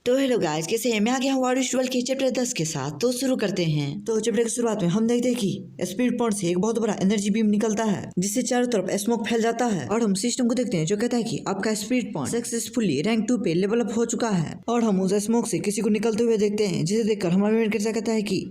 तो hello guys, कैसे हैं? मैं आ गया हूँ वार ट्वेल्व के चैप्टर 10 के साथ। तो शुरू करते हैं। तो चैप्टर की शुरुआत में हम देखते हैं कि स्पिरिट पॉइंट से एक बहुत बड़ा एनर्जी बीम निकलता है, जिससे चारों तरफ स्मोक फैल जाता है। और हम सिस्टम को देखते हैं जो कहता है कि आपका स्पिरिट पॉइंट सक्सेसफुली रैंक 2 पे लेवल अप हो चुका है। और हम उस स्मोक से किसी को निकलते हुए देखते हैं, जिसे देखकर हमारा माइंड कहता है कि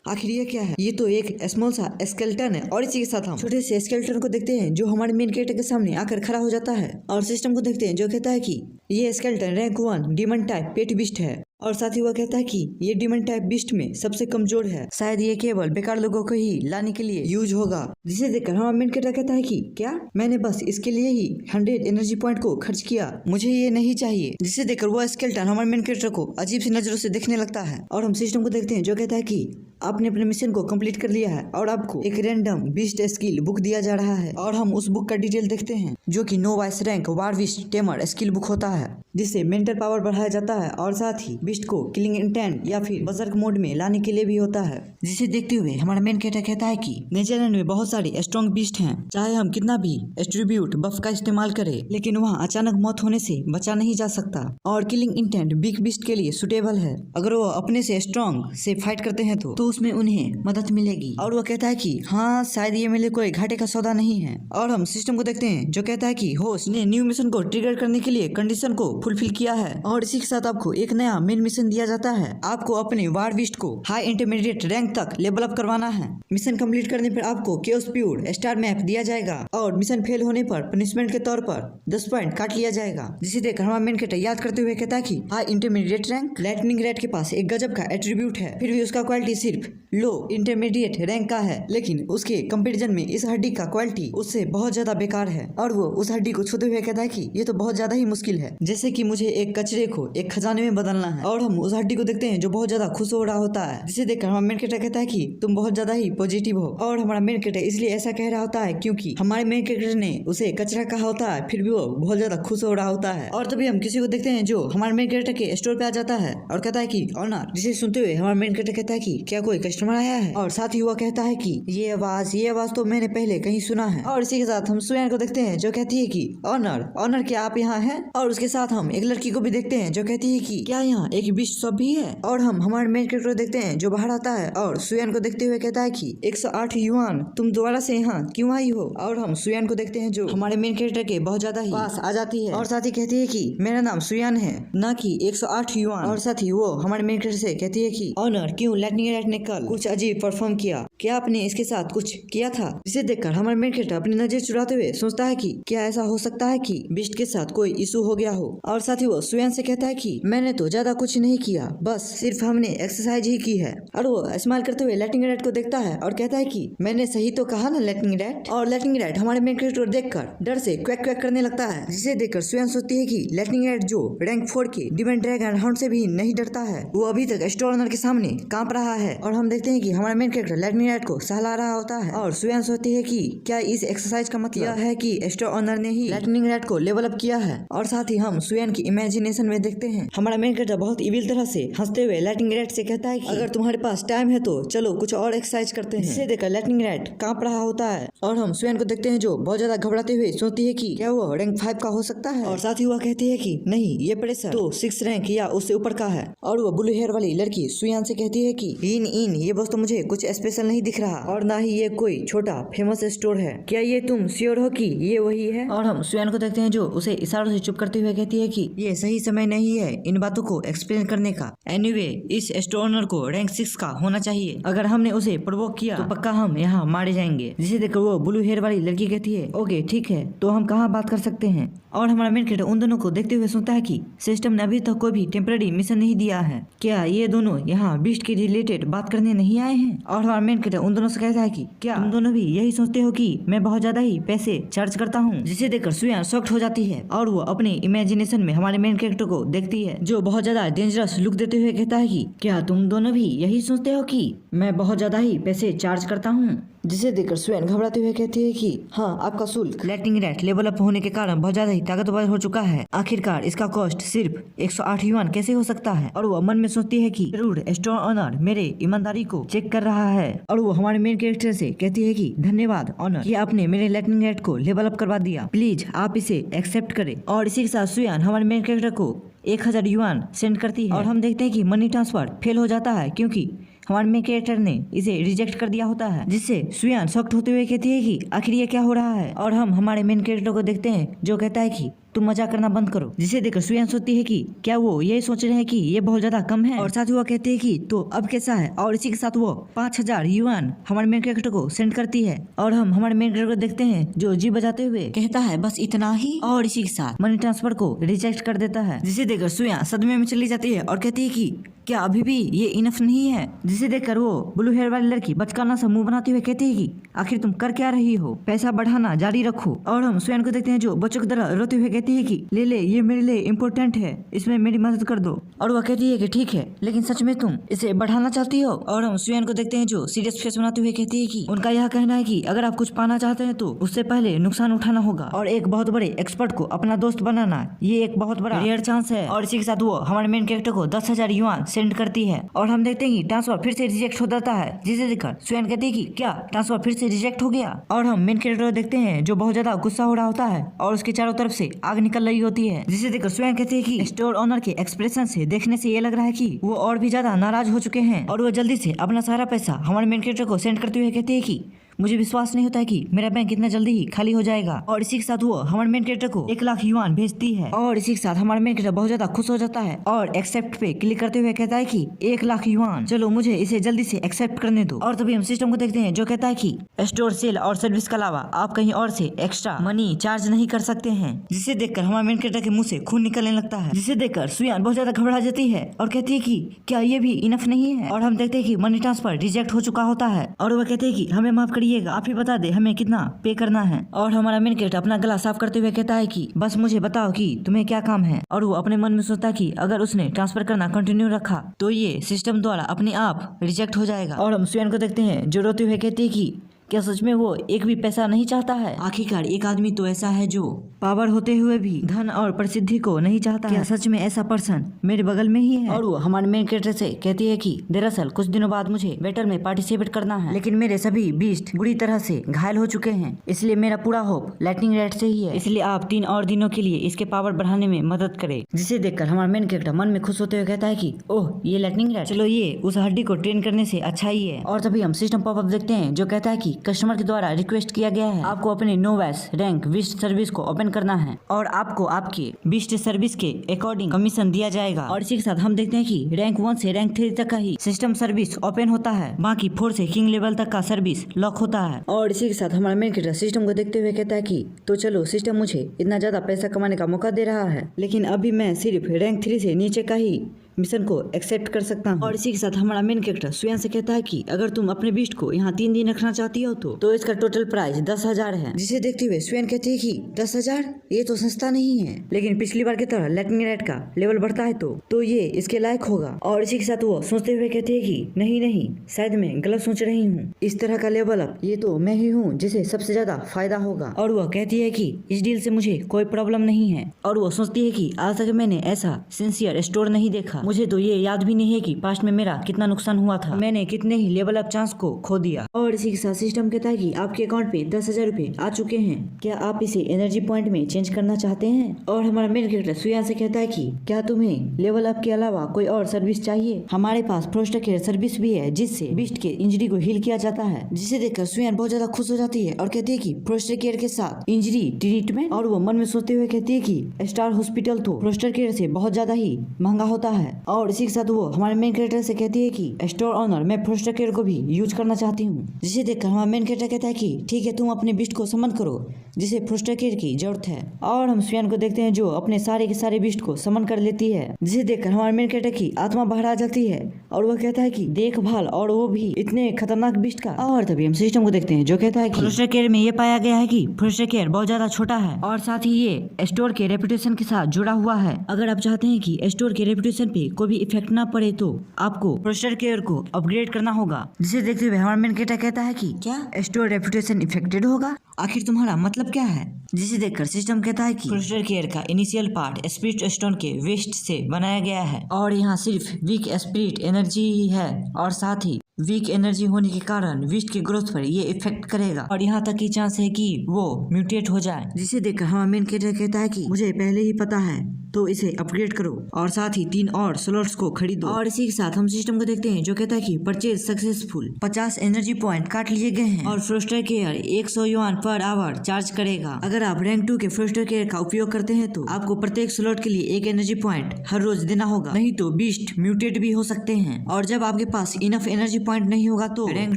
आखिर ये क्या है? ये तो एक स्मॉल सा स्केलेटन है। और इसी के साथ हम छोटे से स्केलेटन को देखते हैं जो हमारे मेन कैरेक्टर के सामने आकर खड़ा हो जाता है। और सिस्टम को देखते हैं जो कहता है कि ये स्केलेटन रैंक 1 डीमन टाइप पेट बिस्ट है। और साथ ही वह कहता है कि ये डीमन टाइप बिस्ट में सबसे कमजोर है, शायद ये केवल बेकार लोगों को ही लाने के लिए यूज होगा। जिसे देखकर हमारा मेन कैरेक्टर कहता है कि क्या मैंने बस इसके लिए ही 100 एनर्जी पॉइंट को खर्च किया, मुझे ये नहीं चाहिए। जिसे देखकर वह स्केलेटन हमारे मेन कैरेक्टर को अजीब सी नजरों से देखने लगता है। और हम सिस्टम को देखते हैं जो कहता है कि आपने अपने मिशन को कंप्लीट कर लिया है और आपको एक रैंडम बीस्ट स्किल बुक दिया जा रहा है। और हम उस बुक का डिटेल देखते हैं जो कि नो वाइस रैंक वार बिस्ट टेमर स्किल बुक होता है, जिससे मेंटल पावर बढ़ाया जाता है और साथ ही बिस्ट को किलिंग इंटेंट या फिर बजर्क मोड में लाने के लिए भी होता है। जिसे देखते हुए हमारा मेन कैरेक्टर कहता है कि नेचरलैंड में बहुत सारी स्ट्रॉन्ग बिस्ट हैं, चाहे हम कितना भी एट्रीब्यूट बफ का इस्तेमाल करें, लेकिन वहाँ अचानक मौत होने से बचा नहीं जा सकता। और किलिंग इंटेंट बिग बिस्ट के लिए सुटेबल है। अगर वो अपने से स्ट्रॉन्ग से फाइट करते हैं तो उसमें उन्हें मदद मिलेगी। और वो कहता है कि हाँ, शायद ये मेरे कोई घाटे का सौदा नहीं है। और हम सिस्टम को देखते हैं जो कहता है कि होस्ट ने न्यू मिशन को ट्रिगर करने के लिए कंडीशन को फुलफिल किया है। और इसी के साथ आपको एक नया मेन मिशन दिया जाता है। आपको अपने वार बिस्ट को हाई इंटरमीडिएट रैंक तक लेवल अप करवाना है। मिशन कंप्लीट करने पर आपको केओस प्योर स्टार मैप दिया जाएगा और मिशन फेल होने पर पनिशमेंट के तौर पर 10 पॉइंट काट लिया जाएगा। जिसे देखकर हमारा मेन कैरेक्टर याद करते हुए कहता है कि high intermediate rank lightning red के पास एक गजब का एट्रीब्यूट है, फिर भी उसका क्वालिटी सिर्फ लो इंटरमीडिएट रैंक का है, लेकिन उसके कंपैरिजन में इस हड्डी का क्वालिटी उससे बहुत ज्यादा बेकार है। और वो उस हड्डी को छूते हुए कहता है कि ये तो बहुत ज्यादा ही मुश्किल है, जैसे कि मुझे एक कचरे को एक खजाने में बदलना है। और हम उस हड्डी को देखते हैं जो बहुत ज्यादा खुश हो रहा होता है। जिसे देखकर हमारा मेन कैरेक्टर कहता है कि तुम बहुत ज्यादा ही पॉजिटिव हो। और हमारा मेन कैरेक्टर इसलिए ऐसा कह रहा होता है क्योंकि हमारे मेन कैरेक्टर ने उसे कचरा कहा होता है, फिर भी वो बहुत ज्यादा खुश हो रहा होता है। और तभी हम किसी को देखते हैं जो हमारे मेन कैरेक्टर के स्टोर पे आ जाता है और कहता है कि ऑनर। जिसे सुनते हुए हमारा मेन कैरेक्टर कहता है कि क्या कोई कस्टमर आया है? और साथ ही वह कहता है कि ये आवाज तो मैंने पहले कहीं सुना है। और इसी के साथ हम सुयान को देखते हैं जो कहती है कि ऑनर क्या आप यहाँ हैं? और उसके साथ हम एक लड़की को भी देखते हैं जो कहती है कि क्या यहाँ एक बिस्ट शॉप भी है? और हम हमारे मेन कैरेक्टर देखते हैं जो बाहर आता है और सुयान को देखते हुए कहता है कि 108 युआन, तुम दोबारा से यहाँ क्यों आई हो? और हम सुयान को देखते हैं जो हमारे मेन कैरेक्टर के बहुत ज्यादा ही पास आ जाती है और साथ ही कहती है कि मेरा नाम सुयान है, ना कि 108 युआन। और साथ ही वो हमारे मेन कैरेक्टर से कहती है कि ऑनर, क्यों लाइटनिंग रेड ने कल कुछ अजीब परफॉर्म किया, क्या आपने इसके साथ कुछ किया था? जिसे देखकर हमारे मेन कैरेक्टर अपनी नजर चुराते हुए सोचता है कि क्या ऐसा हो सकता है कि बिस्ट के साथ कोई इशू हो गया हो। और साथ ही वो सुयान से कहता है कि मैंने तो ज्यादा कुछ नहीं किया, बस सिर्फ हमने एक्सरसाइज ही की है। और वो स्माइल करते हुए लाइटनिंग रेड को देखता है और कहता है कि मैंने सही तो कहा ना लाइटनिंग रेड? और लाइटनिंग रेड हमारे मेन कैरेक्टर को देखकर डर से क्वैक क्वैक करने लगता है। जिसे देखकर सुयान सोचती है कि लाइटनिंग रेड जो रैंक 4 के डिमन ड्रैगन हाउंड से भी नहीं डरता है, वो अभी तक स्टोर ओनर के सामने कांप रहा है। और हम देखते हैं कि हमारा मेन कैरेक्टर लाइटनिंग रेड को सहला रहा होता है। और सुयान सोचती है कि क्या इस एक्सरसाइज का मतलब यह है कि स्टोर ओनर ने ही लाइटनिंग रेड को लेवल अप किया है। और साथ ही हम सुयान की इमेजिनेशन में देखते हैं हमारा मेन कैरेक्टर बहुत इविल तरह से हंसते हुए लाइटनिंग रेड से कहता है कि अगर तुम्हारे पास टाइम है तो चलो कुछ और एक्सरसाइज करते हैं। जिसे देखकर लाइटनिंग रेड कांप रहा होता है। और हम सुयान को देखते हैं जो बहुत ज्यादा घबराते हुए सोचती है कि क्या वो रैंक 5 का हो सकता है? और साथ ही वह कहती है कि नहीं, ये प्रेशर तो 6 रैंक या उससे ऊपर का है। और वो ब्लू हेयर वाली लड़की सुयान से कहती है कि इन ये बस तो मुझे कुछ स्पेशल नहीं दिख रहा और ना ही ये कोई छोटा फेमस स्टोर है, क्या ये तुम श्योर हो कि ये वही है? और हम सुयान को देखते हैं जो उसे इशारों से चुप करते हुए कहती है कि ये सही समय नहीं है इन बातों को एक्सप्लेन करने का। एनीवे, इस स्टोर ओनर को रैंक 6 का होना चाहिए, अगर हमने उसे प्रोवोक किया तो पक्का हम यहाँ मारे जाएंगे। जिसे देखकर वो ब्लू हेयर वाली लड़की कहती है ओके ठीक है, तो हम कहाँ बात कर सकते हैं? और हमारा मेन कैरेक्टर उन दोनों को देखते हुए सोचता है कि सिस्टम ने अभी तक कोई भी टेम्पररी मिशन नहीं दिया है, क्या ये दोनों यहाँ बिस्ट के रिलेटेड बात करने नहीं आए हैं? और हमारा मेन कैरेक्टर उन दोनों से कहता है कि क्या तुम दोनों भी यही सोचते हो कि मैं बहुत ज्यादा ही पैसे चार्ज करता हूँ? जिसे देखकर सुयान शॉक्ड हो जाती है और वो अपने इमेजिनेशन में हमारे मेन कैरेक्टर को देखती है जो बहुत ज्यादा डेंजरस लुक देते हुए कहता है कि क्या तुम दोनों भी यही सोचते हो कि मैं बहुत ज्यादा ही पैसे चार्ज करता हूँ? जिसे देखकर सुयान घबराते हुए कहती है कि हाँ, आपका शुल्क लाइटनिंग रेड लेवल अप होने के कारण बहुत ज्यादा ही ताकतवर हो चुका है, आखिरकार इसका कॉस्ट सिर्फ 108 युआन कैसे हो सकता है? और वो मन में सोचती है कि जरूर स्टोर ओनर मेरे ईमानदारी को चेक कर रहा है। और वो हमारे मेन कैरेक्टर से कहती है कि धन्यवाद ऑनर कि आपने मेरे लाइटनिंग रेड को लेवल अप करवा दिया, प्लीज आप इसे एक्सेप्ट करें। और इसी के साथ सुयान हमारे मेन कैरेक्टर को 1000 युआन सेंड करती है और हम देखते हैं कि मनी ट्रांसफर फेल हो जाता है क्योंकि हमारे मेन कैरेक्टर ने इसे रिजेक्ट कर दिया होता है, जिससे सुयान शॉक्ड होते हुए कहती है कि आखिर ये क्या हो रहा है। और हम हमारे मेन कैरेक्टर को देखते हैं जो कहता है कि तुम मजाक करना बंद करो, जिसे देखकर सुयान सोचती है कि क्या वो ये सोच रहे हैं कि ये बहुत ज्यादा कम है, और साथ ही वो कहते हैं कि तो अब कैसा है, और इसी के साथ वो 5000 युआन हमारे मेन कैरेक्टर को सेंड करती है। और हम हमारे मेन कैरेक्टर को देखते हैं जो जी बजाते हुए कहता है बस इतना ही, और इसी के साथ मनी ट्रांसफर को रिजेक्ट कर देता है, जिसे देखकर सुयान सदमे में चली जाती है और कहती है कि क्या अभी भी ये इनफ नहीं है। जिसे देखकर वो ब्लू हेयर वाली लड़की बचकाना सा मुंह बनाते हुए कहती है कि आखिर तुम कर क्या रही हो, पैसा बढ़ाना जारी रखो। और हम सुयान को देखते हैं जो बच्चों की तरह रोते हुए कहती है कि ले ले, ये मेरे लिए इम्पोर्टेंट है, इसमें मेरी मदद कर दो। और वह कहती है कि ठीक है, लेकिन सच में तुम इसे बढ़ाना चाहती हो। और हम सुयान को देखते हैं जो सीरियस फेस बनाते हुए कहती है कि उनका यह कहना है कि अगर आप कुछ पाना चाहते हैं तो उससे पहले नुकसान उठाना होगा, और एक बहुत बड़े एक्सपर्ट को अपना दोस्त बनाना ये एक बहुत बड़ा रेयर चांस है। और इसी के साथ वो हमारे मेन कैरेक्टर को 10,000 युआन सेंड करती है और हम देखते हैं कि ट्रांसफर फिर से रिजेक्ट हो जाता है, जिसे देखकर सुयान कहती है कि क्या ट्रांसफर फिर से रिजेक्ट हो गया। और हम मेन कैरेक्टर को देखते हैं जो बहुत ज्यादा गुस्सा हो रहा होता है और उसके चारों तरफ से आग निकल रही होती है, जिसे देखकर सुयान कहते हैं कि स्टोर ओनर के एक्सप्रेशन से देखने से ये लग रहा है कि वो और भी ज्यादा नाराज हो चुके हैं, और वो जल्दी से अपना सारा पैसा हमारे मेन कैरेक्टर को सेंड करते हुए कहते हैं कि मुझे विश्वास नहीं होता है कि मेरा बैंक इतना जल्दी ही खाली हो जाएगा। और इसी के साथ वो हमारे मेन कैरेक्टर को 1 लाख युआन भेजती है, और इसी के साथ हमारा मेन कैरेक्टर बहुत ज्यादा खुश हो जाता है और एक्सेप्ट पे क्लिक करते हुए कहता है कि 1 लाख युआन, चलो मुझे इसे जल्दी से एक्सेप्ट करने दो। और तभी हम सिस्टम को देखते हैं जो कहता है कि स्टोर सेल और सर्विस के अलावा आप कहीं और से एक्स्ट्रा मनी चार्ज नहीं कर सकते हैं, जिसे देखकर हमारे मेन कैरेक्टर के मुंह से खून निकलने लगता है, जिसे देखकर सुयान बहुत ज्यादा घबरा जाती है और कहती है कि क्या ये भी इनफ नहीं है। और हम देखते हैं कि मनी ट्रांसफर रिजेक्ट हो चुका होता है और वह कहते हैं कि हमें माफ करिएगा, आप ही बता दे हमें कितना पे करना है। और हमारा मेन कैरेक्टर अपना गला साफ करते हुए कहता है कि बस मुझे बताओ कि तुम्हें क्या काम है। और वो अपने मन में सोचता कि अगर उसने ट्रांसफर करना कंटिन्यू रखा तो ये सिस्टम द्वारा अपने आप रिजेक्ट हो जाएगा। और हम सुयान को देखते हैं जो रोते हुए कहती है कि क्या सच में वो एक भी पैसा नहीं चाहता है। आखिरकार एक आदमी तो ऐसा है जो पावर होते हुए भी धन और प्रसिद्धि को नहीं चाहता। क्या सच में ऐसा पर्सन मेरे बगल में ही है। और वो हमारे मेन कैरेक्टर से कहती है कि दरअसल कुछ दिनों बाद मुझे बैटल में पार्टिसिपेट करना है, लेकिन मेरे सभी बीस्ट बुरी तरह से घायल हो चुके हैं, इसलिए मेरा पूरा होप लाइटनिंग रैट से ही है, इसलिए आप 3 और दिनों के लिए इसके पावर बढ़ाने में मदद करे। जिसे देखकर हमारा मेन कैरेक्टर मन में खुश होते हुए कहता है कि ओह ये लाइटनिंग रैट, चलो ये उस हड्डी को ट्रेन करने से अच्छा ही है। और तभी हम सिस्टम पॉपअप देखते हैं जो कहता है कि कस्टमर के द्वारा रिक्वेस्ट किया गया है आपको अपने नोवैस रैंक विस्ट सर्विस को ओपन करना है और आपको आपके विस्ट सर्विस के अकॉर्डिंग कमीशन दिया जाएगा। और इसी के साथ हम देखते हैं कि रैंक 1 से रैंक 3 तक का ही सिस्टम सर्विस ओपन होता है, बाकी 4 से किंग लेवल तक का सर्विस लॉक होता है। और इसी के साथ हमारा मेन कैरेक्टर सिस्टम को देखते हुए कहता है कि तो चलो सिस्टम मुझे इतना ज्यादा पैसा कमाने का मौका दे रहा है, लेकिन अभी मैं सिर्फ रैंक 3 से नीचे का ही मिशन को एक्सेप्ट कर सकता हूँ। और इसी के साथ हमारा मेन कैरेक्टर सुयान से कहता है कि अगर तुम अपने बीस्ट को यहाँ 3 दिन रखना चाहती हो तो इसका टोटल प्राइस 10,000 है। जिसे देखते हुए सुयान कहती है कि 10,000 ये तो सस्ता नहीं है, लेकिन पिछली बार की तरह लाइटनिंग रैट का लेवल बढ़ता है तो ये इसके लायक होगा। और इसी के साथ वो सोचते हुए कहती है कि नहीं शायद मैं गलत सोच रही हूँ, इस तरह का लेवल अप ये तो मैं ही हूँ जिसे सबसे ज्यादा फायदा होगा। और वह कहती है कि इस डील से मुझे कोई प्रॉब्लम नहीं है। और वो सोचती है कि आज तक मैंने ऐसा सिंसियर स्टोर नहीं देखा, मुझे तो ये याद भी नहीं है कि पास्ट में मेरा कितना नुकसान हुआ था, मैंने कितने ही लेवल अप चांस को खो दिया। और इसी के साथ सिस्टम कहता है कि आपके अकाउंट पे 10,000 रुपए आ चुके हैं, क्या आप इसे एनर्जी पॉइंट में चेंज करना चाहते हैं। और हमारा मेन कैरेक्टर सुयान से कहता है कि क्या तुम्हें लेवल अप के अलावा कोई और सर्विस चाहिए, हमारे पास फ्रॉस्टर केयर सर्विस भी है जिससे बीस्ट के इंजरी को हील किया जाता है। जिसे देखकर सुयान बहुत ज्यादा खुश हो जाती है और कहती है कि फ्रॉस्टर केयर के साथ इंजरी ट्रीटमेंट। और वो मन में सोचते हुए कहती है कि स्टार हॉस्पिटल तो फ्रॉस्टर केयर से बहुत ज्यादा ही महंगा होता है। और इसी के साथ वो हमारे मेन कैरेक्टर से कहती है कि स्टोर ओनर मैं फ्रॉस्टर केयर को भी यूज करना चाहती हूँ। जिसे देखकर हमारा मेन कैरेक्टर कहता है कि ठीक है तुम अपने बीस्ट को समन करो जिसे फ्रॉस्टर केयर की जरूरत है। और हम सुयान को देखते हैं जो अपने सारे के सारे बीस्ट को समन कर लेती है। जिसे देखकर हमारे मेन कैरेक्टर की आत्मा बाहर आ जाती है और वह कहता है कि देखभाल और वो भी इतने खतरनाक बीस्ट का। और तभी हम सिस्टम को देखते हैं जो कहता है कि फ्रॉस्टर केयर में ये पाया गया है कि फ्रॉस्टर केयर बहुत ज्यादा छोटा है और साथ ही ये स्टोर के रेपुटेशन के साथ जुड़ा हुआ है। अगर आप चाहते हैं कि स्टोर के रेपुटेशन पे कोई भी इफेक्ट ना पड़े तो आपको फ्रॉस्टर केयर को अपग्रेड करना होगा। जिसे देखते हुए हमारा मेन कैरेक्टर कहता है कि क्या स्टोर रेपुटेशन इफेक्टेड होगा, आखिर तुम्हारा मतलब क्या है। जिसे देखकर सिस्टम कहता है कि फ्रॉस्टर केयर का इनिशियल पार्ट स्पिरिट स्टोन के वेस्ट से बनाया गया है और यहाँ सिर्फ वीक स्पिरिट एनर्जी ही है और साथ ही वीक एनर्जी होने के कारण विस्ट की ग्रोथ पर ये इफेक्ट करेगा और यहाँ तक की चांस है कि वो म्यूटेट हो जाए। जिसे देखकर हमारा मेन कैरेक्टर कहता है कि मुझे पहले ही पता है तो इसे अपग्रेड करो और साथ ही 3 और स्लॉट्स को खरीदो। और इसी के साथ हम सिस्टम को देखते हैं जो कहता है कि परचेज सक्सेसफुल, 50 एनर्जी पॉइंट काट लिए गए हैं और foster care 100 yuan per hour charge करेगा। अगर आप रैंक 2 के फ्रोस्टर केयर का उपयोग करते हैं तो आपको प्रत्येक स्लॉट के लिए 1 एनर्जी पॉइंट हर रोज देना होगा, नहीं तो बीस्ट म्यूटेट भी हो सकते हैं। और जब आपके पास इनफ एनर्जी पॉइंट नहीं होगा तो रैंक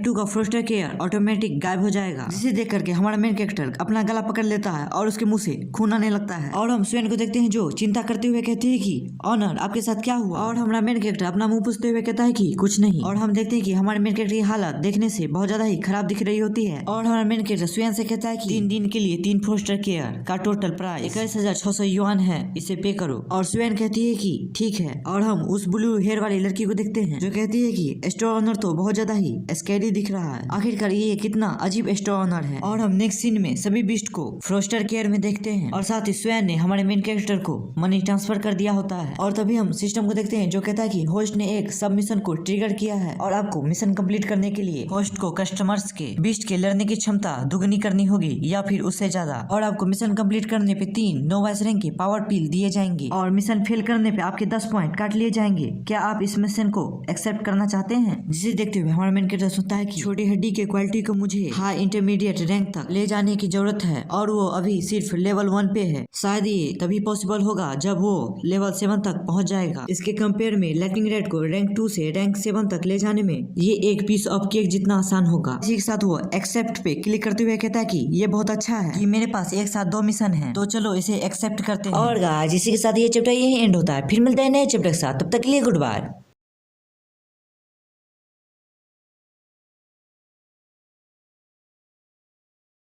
2 का फ्रोस्टर केयर ऑटोमेटिक गायब हो जाएगा, जिसे देख करके हमारा मेन कैरेक्टर अपना गला पकड़ लेता है और उसके मुंह से खून आने लगता है। और हम स्वेन को देखते हैं जो चिंता करते हुए कहती है कि ऑनर आपके साथ क्या हुआ, और हमारा मेन कैरेक्टर अपना मुंह पूछते हुए कहता है कि कुछ नहीं। और हम देखते हैं कि हमारे मेन कैरेक्टर की हालत देखने से बहुत ज्यादा ही खराब दिख रही होती है। और हमारा मेन कैरेक्टर स्वेन से कहता है कि 3 दिन के लिए 3 फ्रोस्टर केयर का टोटल प्राइस 21,600 युआन है, इसे पे करो। और स्वेन कहती है कि ठीक है। और हम उस ब्लू हेयर वाली लड़की को देखते हैं जो कहती है कि स्टोर ऑनर तो बहुत ज्यादा ही स्कैरी दिख रहा है, आखिरकार ये कितना अजीब स्टोर ऑनर है। और हम नेक्स्ट सीन में सभी बीस्ट को फ्रोस्टर केयर में देखते हैं और साथ ही स्वेन ने हमारे मेन कैरेक्टर को मनी ट्रांसफर कर दिया होता है। और तभी हम सिस्टम को देखते हैं जो कहता है कि होस्ट ने एक सब मिशन को ट्रिगर किया है और आपको मिशन कंप्लीट करने के लिए होस्ट को कस्टमर्स के बीस्ट के लड़ने की क्षमता दुगनी करनी होगी या फिर उससे ज्यादा। और आपको मिशन कंप्लीट करने पे 3 नोवाइस रैंक के पावर पील दिए जाएंगे और मिशन फेल करने पे आपके 10 पॉइंट काट लिए जाएंगे। क्या आप इस मिशन को एक्सेप्ट करना चाहते हैं? जिसे देखते हुए हमारा मेन कैरेक्टर सोचता है कि छोटी हड्डी के क्वालिटी को मुझे हाई इंटरमीडिएट रैंक तक ले जाने की जरूरत है और वो अभी सिर्फ लेवल 1 पे है। शायद ये तभी पॉसिबल होगा जब वो लेवल 7 तक पहुंच जाएगा। इसके कंपेयर में लाइटनिंग रेड को रैंक 2 से रैंक 7 तक ले जाने में ये एक पीस ऑफ केक जितना आसान होगा। इसी के साथ वो एक्सेप्ट पे क्लिक करते हुए कहता है कि ये बहुत अच्छा है कि मेरे पास एक साथ 2 मिशन है, तो चलो इसे एक्सेप्ट करते हैं। और गाइस इसी के साथ ये चैप्टर यही एंड होता है। फिर मिलते हैं नए चैप्टर के साथ, तब तक के लिए गुड बाय।